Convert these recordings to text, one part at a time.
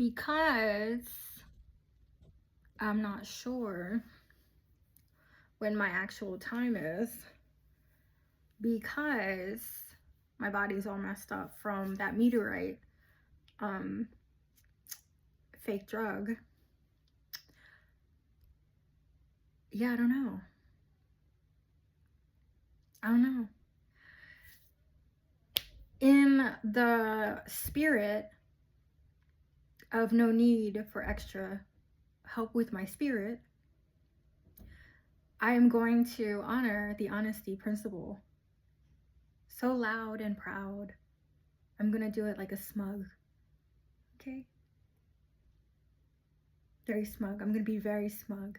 because I'm not sure when my actual time is, because my body's all messed up from that meteorite fake drug. Yeah, I don't know. In the spirit of no need for extra help with my spirit, I am going to honor the honesty principle. So loud and proud. I'm gonna do it like a smug. Okay? Very smug. I'm gonna be very smug.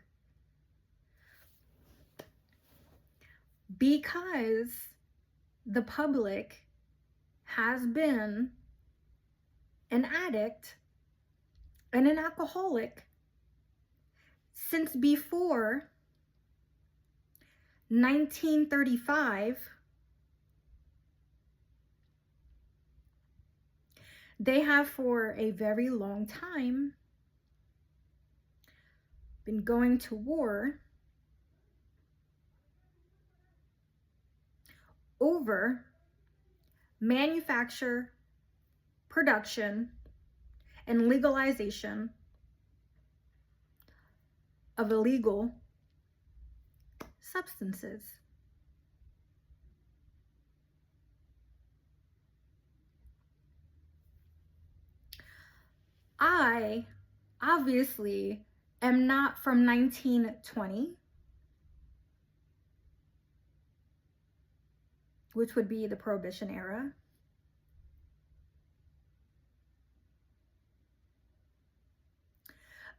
Because the public has been an addict and an alcoholic since before 1935. They have for a very long time been going to war over manufacture, production, and legalization of illegal substances. I obviously am not from 1920, which would be the Prohibition era.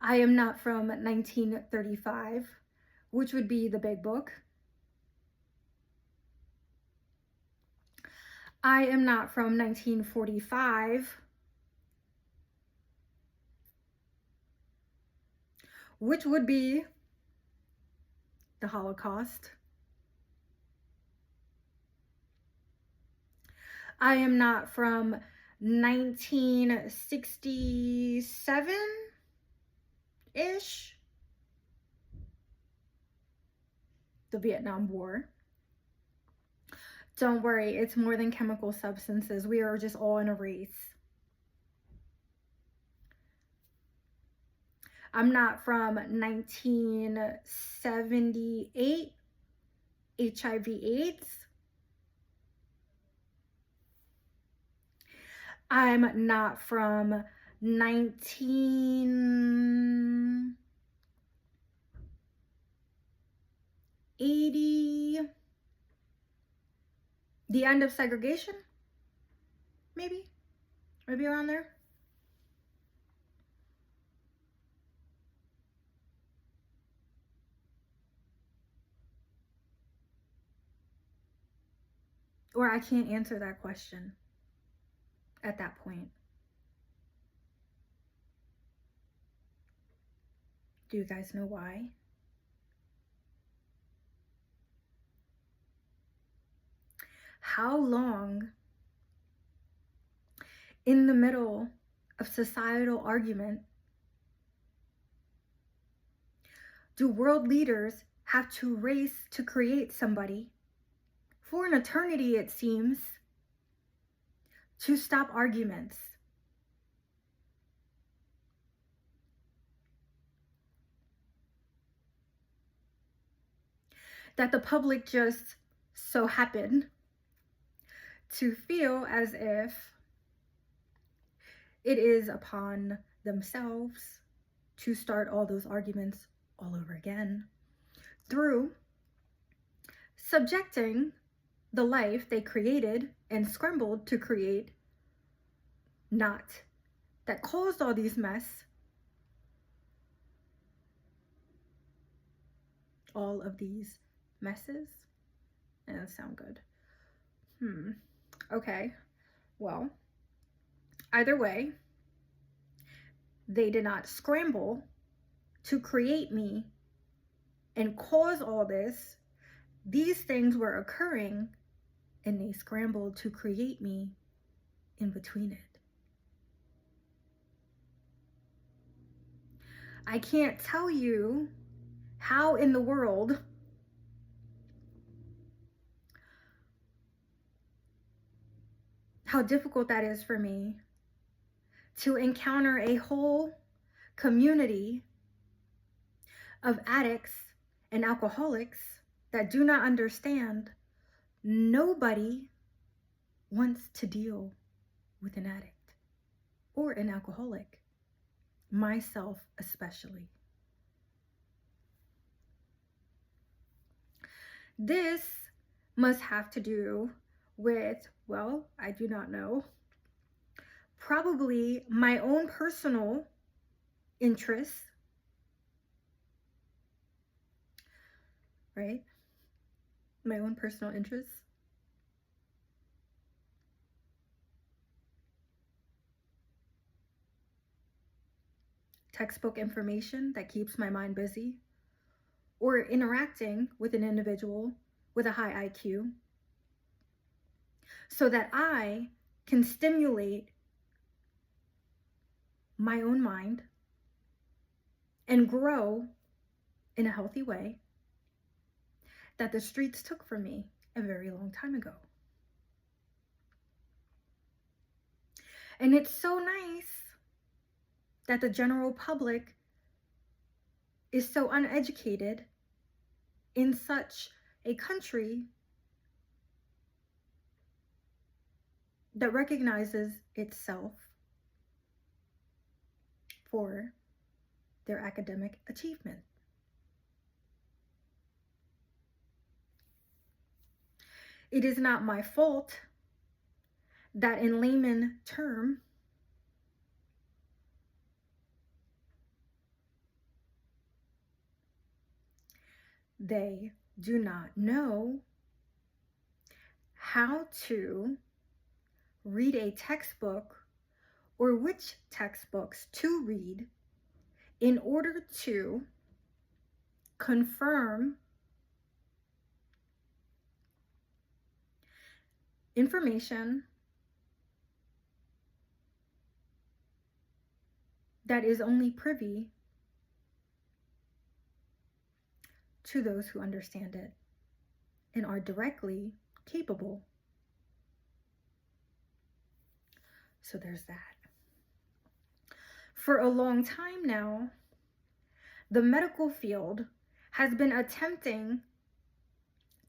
I am not from 1935, which would be the Big Book. I am not from 1945, which would be the Holocaust. I am not from 1967-ish, the Vietnam War. Don't worry, it's more than chemical substances. We are just all in a race. I'm not from 1978, HIV/AIDS. I'm not from 1980, the end of segregation, maybe around there. Or I can't answer that question at that point. Do you guys know why? How long in the middle of societal argument do world leaders have to race to create somebody, for an eternity it seems, to stop arguments? That the public just so happened to feel as if it is upon themselves to start all those arguments all over again through subjecting the life they created and scrambled to create, not that caused all these mess, all of these messes. That doesn't sound good. Okay, well, either way, they did not scramble to create me and cause all this. These things were occurring and they scrambled to create me in between it. I can't tell you how in the world how difficult that is for me to encounter a whole community of addicts and alcoholics that do not understand nobody wants to deal with an addict or an alcoholic, myself especially. This must have to do with, well, I do not know, probably my own personal interests, right? My own personal interests. Textbook information that keeps my mind busy, or interacting with an individual with a high IQ so that I can stimulate my own mind and grow in a healthy way that the streets took from me a very long time ago. And it's so nice that the general public is so uneducated in such a country that recognizes itself for their academic achievement. It is not my fault that in layman term, they do not know how to read a textbook or which textbooks to read in order to confirm information that is only privy to those who understand it and are directly capable. So there's that. For a long time now, the medical field has been attempting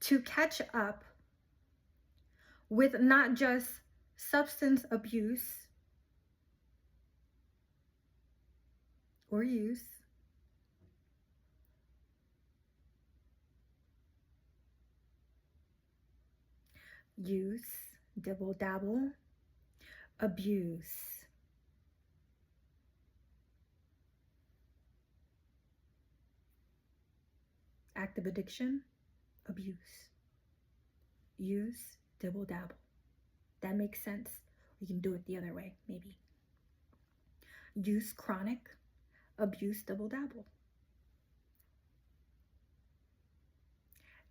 to catch up with not just substance abuse or use, dibble dabble, abuse. Active addiction, abuse. Use, dibble dabble. That makes sense. We can do it the other way, maybe. Use, chronic, abuse, dibble dabble.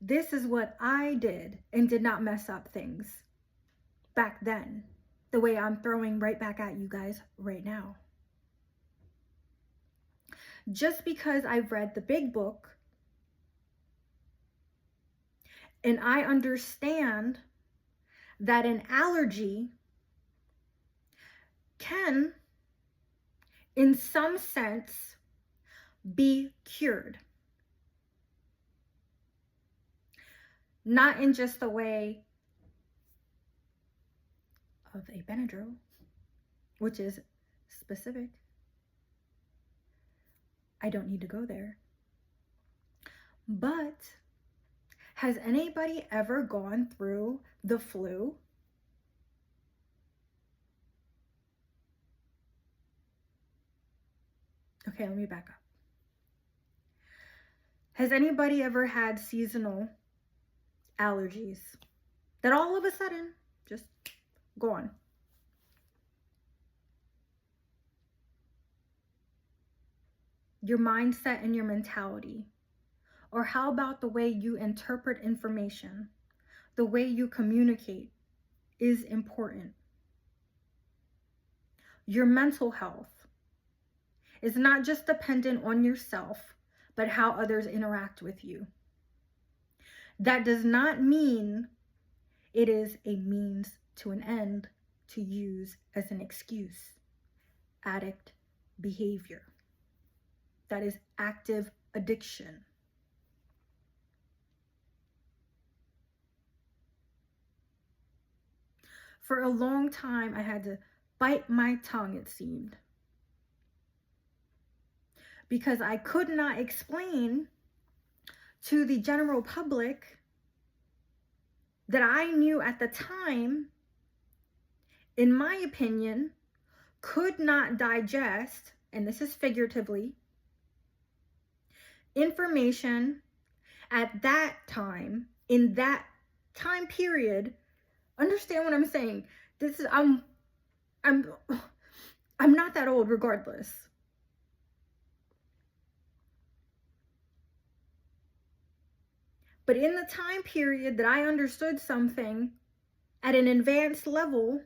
This is what I did and did not mess up things back then, the way I'm throwing right back at you guys right now. Just because I've read the big book and I understand that an allergy can, in some sense, be cured. Not in just the way of a Benadryl, which is specific. I don't need to go there. But has anybody ever gone through the flu? Okay, let me back up. Has anybody ever had seasonal allergies that all of a sudden just gone? Your mindset and your mentality. Or how about the way you interpret information? The way you communicate is important. Your mental health is not just dependent on yourself, but how others interact with you. That does not mean it is a means to an end to use as an excuse. Addict behavior. That is active addiction. For a long time, I had to bite my tongue, it seemed, because I could not explain to the general public that I knew at the time, in my opinion, could not digest, and this is figuratively, information at that time, in that time period. Understand what I'm saying? This is I'm not that old regardless. But in the time period that I understood something at an advanced level,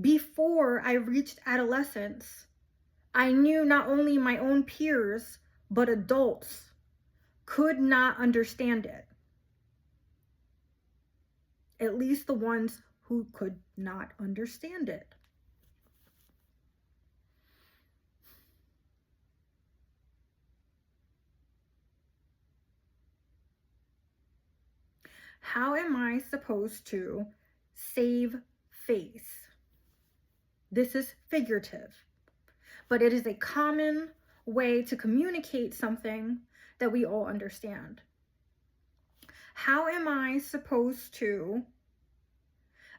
before I reached adolescence, I knew not only my own peers, but adults could not understand it. At least the ones who could not understand it. How am I supposed to save face? This is figurative, but it is a common way to communicate something that we all understand. How am I supposed to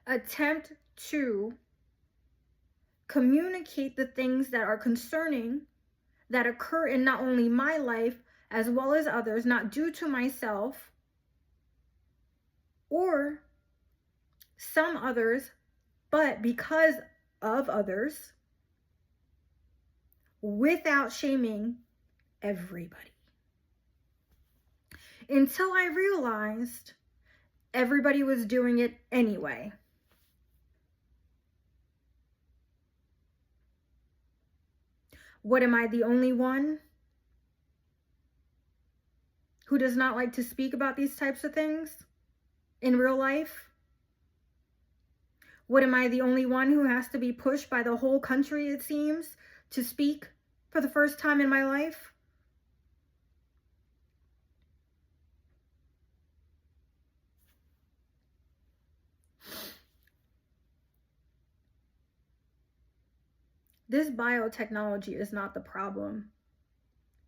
attempt to communicate the things that are concerning, that occur in not only my life as well as others, not due to myself or some others, but because of others, without shaming everybody? Until I realized everybody was doing it anyway. What, am I the only one who does not like to speak about these types of things in real life? What, am I the only one who has to be pushed by the whole country, it seems, to speak for the first time in my life? This biotechnology is not the problem.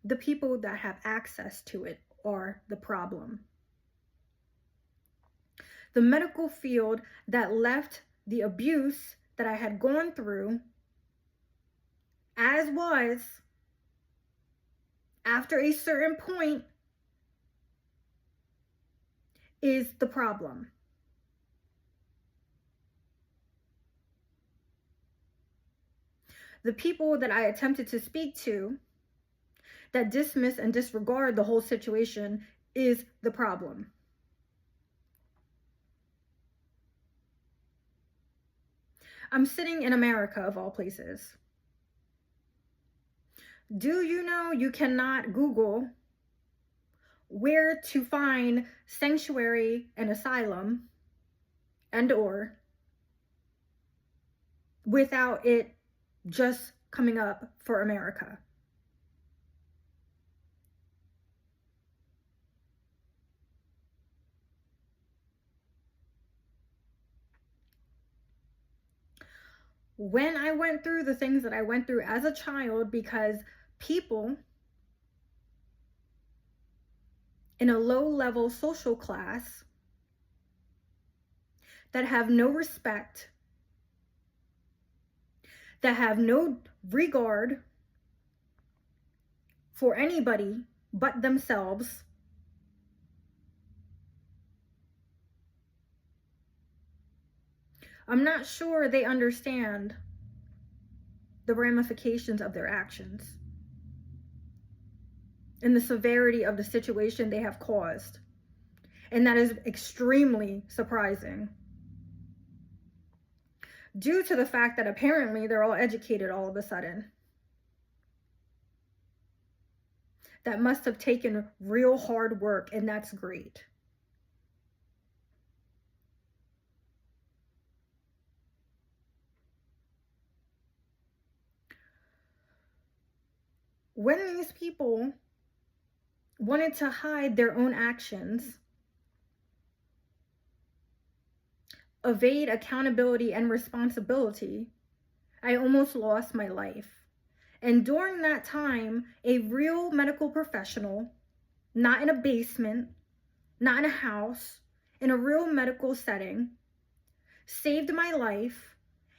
The people that have access to it are the problem. The medical field that left the abuse that I had gone through, as was, after a certain point, is the problem. The people that I attempted to speak to that dismiss and disregard the whole situation is the problem. I'm sitting in America, of all places. Do you know you cannot Google where to find sanctuary and asylum and or without it just coming up for America? When I went through the things that I went through as a child, because people in a low-level social class that have no respect, that have no regard for anybody but themselves, I'm not sure they understand the ramifications of their actions and the severity of the situation they have caused. And that is extremely surprising, due to the fact that apparently they're all educated all of a sudden. that must have taken real hard work, and that's great. When these people wanted to hide their own actions, evade accountability and responsibility, I almost lost my life. And during that time, a real medical professional, not in a basement, not in a house, in a real medical setting, saved my life,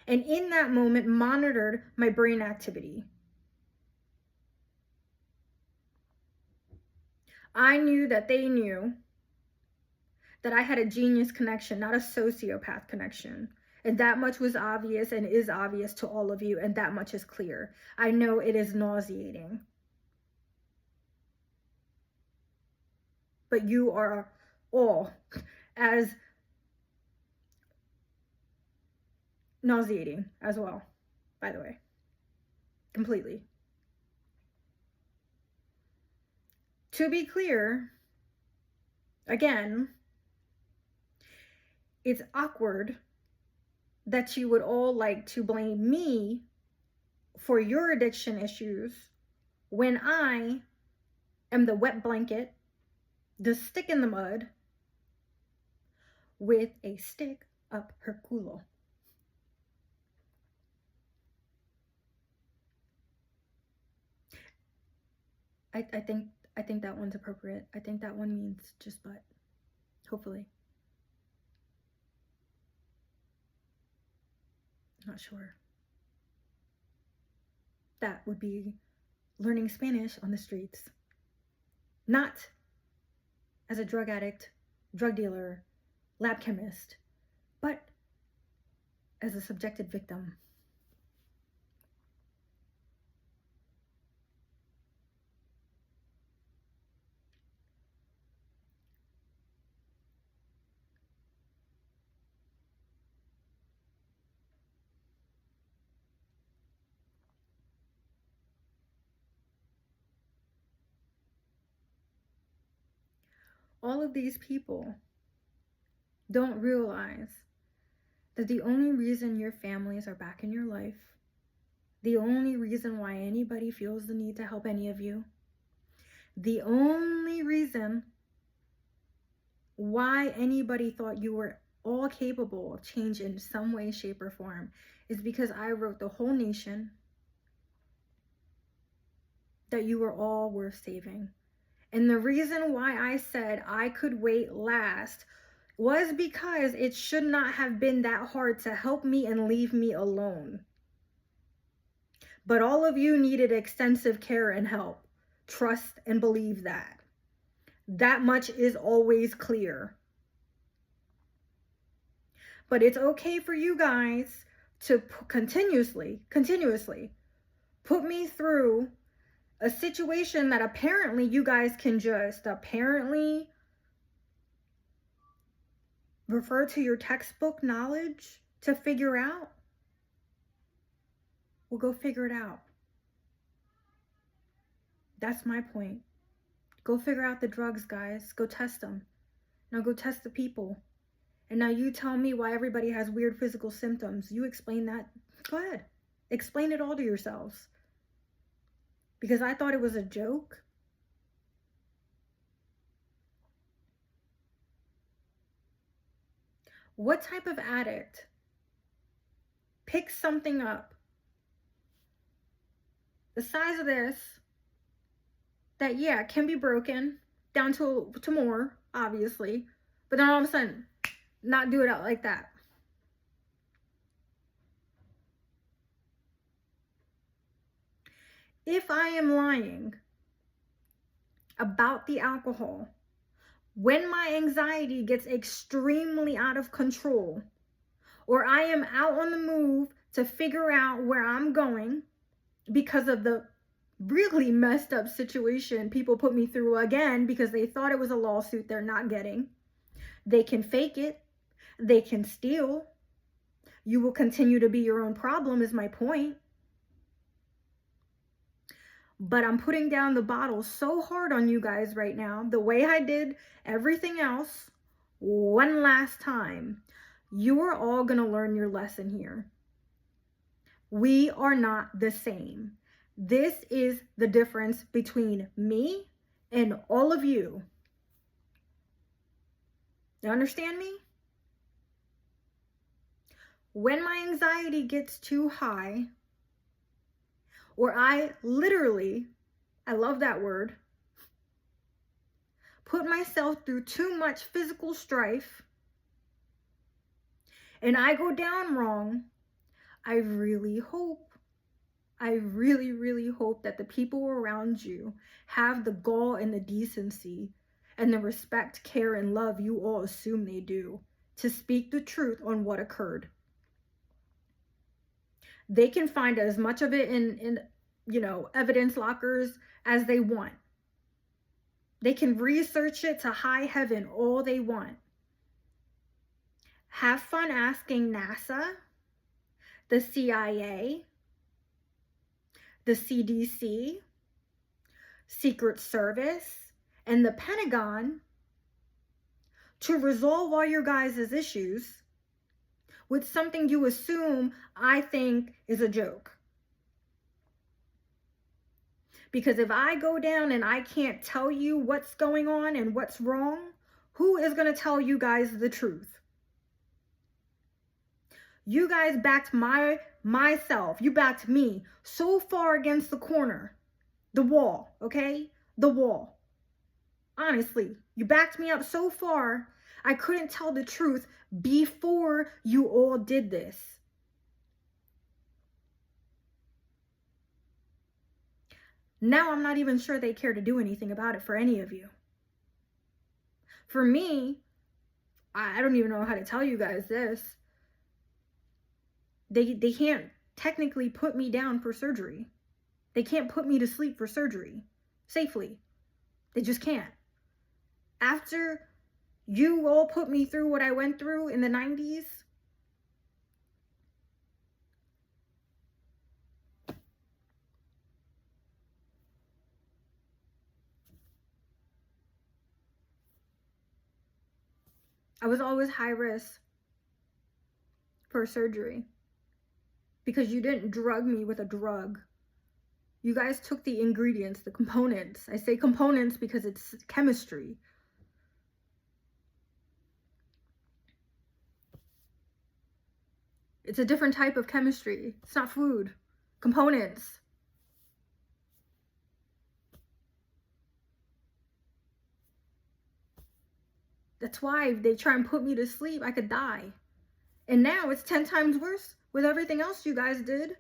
and in that moment monitored my brain activity. I knew that they knew that I had a genius connection, not a sociopath connection. And that much was obvious and is obvious to all of you, and that much is clear. I know it is nauseating. But you are all as nauseating as well, by the way. Completely. To be clear, again, it's awkward that you would all like to blame me for your addiction issues when I am the wet blanket, the stick in the mud, with a stick up her culo. I think that one's appropriate. I think that one means just butt. Hopefully. Not sure. That would be learning Spanish on the streets. Not as a drug addict, drug dealer, lab chemist, but as a subjected victim. All of these people don't realize that the only reason your families are back in your life, the only reason why anybody feels the need to help any of you, the only reason why anybody thought you were all capable of change in some way, shape, or form is because I wrote the whole nation that you were all worth saving. And the reason why I said I could wait last was because it should not have been that hard to help me and leave me alone. But all of you needed extensive care and help. Trust and believe that. That much is always clear. But it's okay for you guys to continuously put me through a situation that apparently you guys can just apparently refer to your textbook knowledge to figure out. Well, go figure it out. That's my point. Go figure out the drugs, guys. Go test them. Now go test the people. And now you tell me why everybody has weird physical symptoms. You explain that. Go ahead. Explain it all to yourselves. Because I thought it was a joke. What type of addict picks something up the size of this that, yeah, can be broken down to more, obviously, but then all of a sudden not do it out like that? If I am lying about the alcohol, when my anxiety gets extremely out of control, or I am out on the move to figure out where I'm going because of the really messed up situation people put me through again because they thought it was a lawsuit they're not getting. They can fake it. They can steal. You will continue to be your own problem, is my point. But I'm putting down the bottle so hard on you guys right now, the way I did everything else, one last time. You are all going to learn your lesson here. We are not the same. This is the difference between me and all of you. You understand me? When my anxiety gets too high, or I literally, I love that word, put myself through too much physical strife, and I go down wrong, I really hope that the people around you have the gall and the decency and the respect, care, and love you all assume they do to speak the truth on what occurred. They can find as much of it in evidence lockers as they want. They can research it to high heaven all they want. Have fun asking NASA, the CIA, the CDC, Secret Service, and the Pentagon to resolve all your guys' issues with something you assume I think is a joke. Because if I go down and I can't tell you what's going on and what's wrong, who is going to tell you guys the truth? You guys backed myself. You backed me so far against the corner, the wall, okay? The wall. Honestly, you backed me up so far, I couldn't tell the truth before you all did this. Now I'm not even sure they care to do anything about it for any of you. For me, I don't even know how to tell you guys this. They can't technically put me down for surgery. They can't put me to sleep for surgery safely. They just can't. After you all put me through what I went through in the 90s, I was always high risk for surgery because you didn't drug me with a drug. You guys took the ingredients, the components. I say components because it's chemistry. It's a different type of chemistry. It's not food. Components. That's why they try and put me to sleep. I could die. And now it's 10 times worse with everything else you guys did.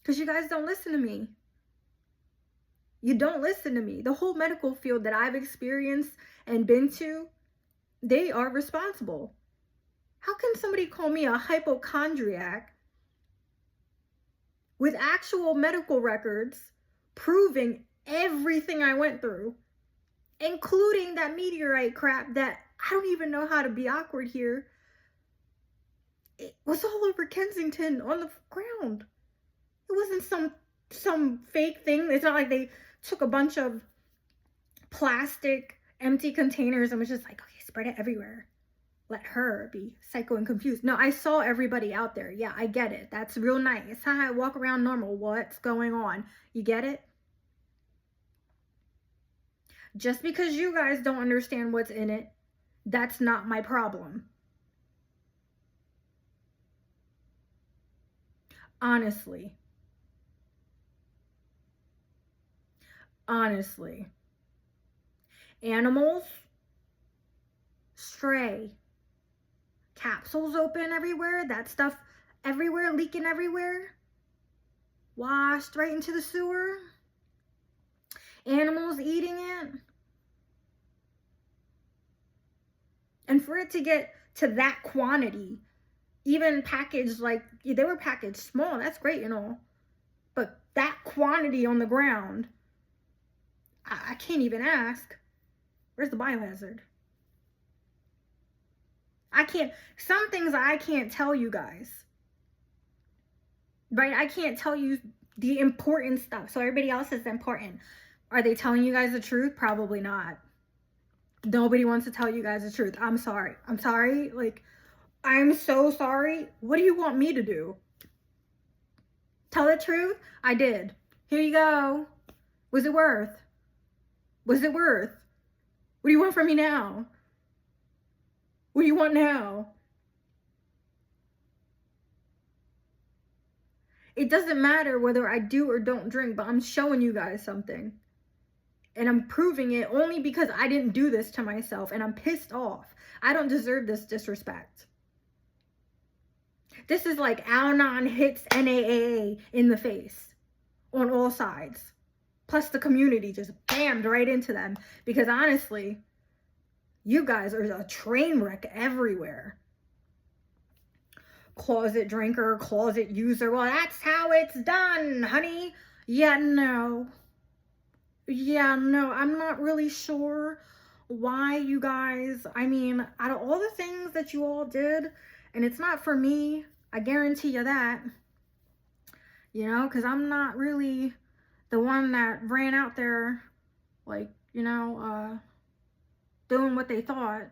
Because you guys don't listen to me. You don't listen to me. The whole medical field that I've experienced and been to, they are responsible. How can somebody call me a hypochondriac with actual medical records proving everything I went through, including that meteorite crap that I don't even know how to be awkward here? It was all over Kensington on the ground. It wasn't some fake thing. It's not like they took a bunch of plastic empty containers and was just like, okay, spread it everywhere. Let her be psycho and confused. No, I saw everybody out there. Yeah, I get it. That's real nice. Hi, I walk around normal. What's going on? You get it? Just because you guys don't understand what's in it, that's not my problem. Honestly. Animals stray. Capsules open everywhere. That stuff everywhere, leaking everywhere. Washed right into the sewer. Animals eating it. And for it to get to that quantity, even packaged like, they were packaged small, that's great and all. But that quantity on the ground, I can't even ask. Where's the biohazard? Some things I can't tell you guys. right? I can't tell you the important stuff. So everybody else is important. Are they telling you guys the truth? Probably not. Nobody wants to tell you guys the truth. I'm sorry. I'm sorry. Like, I'm so sorry. What do you want me to do? Tell the truth? I did. Here you go. Was it worth? Was it worth? What do you want from me now? What do you want now? It doesn't matter whether I do or don't drink, but I'm showing you guys something. And I'm proving it only because I didn't do this to myself, and I'm pissed off. I don't deserve this disrespect. This is like Al-Anon hits NAAA in the face on all sides. Plus the community just bammed right into them, because honestly, you guys are a train wreck everywhere. Closet drinker, closet user. Well, that's how it's done, honey. Yeah, no. Yeah, no, I'm not really sure why you guys, I mean, out of all the things that you all did, and it's not for me, I guarantee you that, you know, because I'm not really the one that ran out there, like, you know, doing what they thought.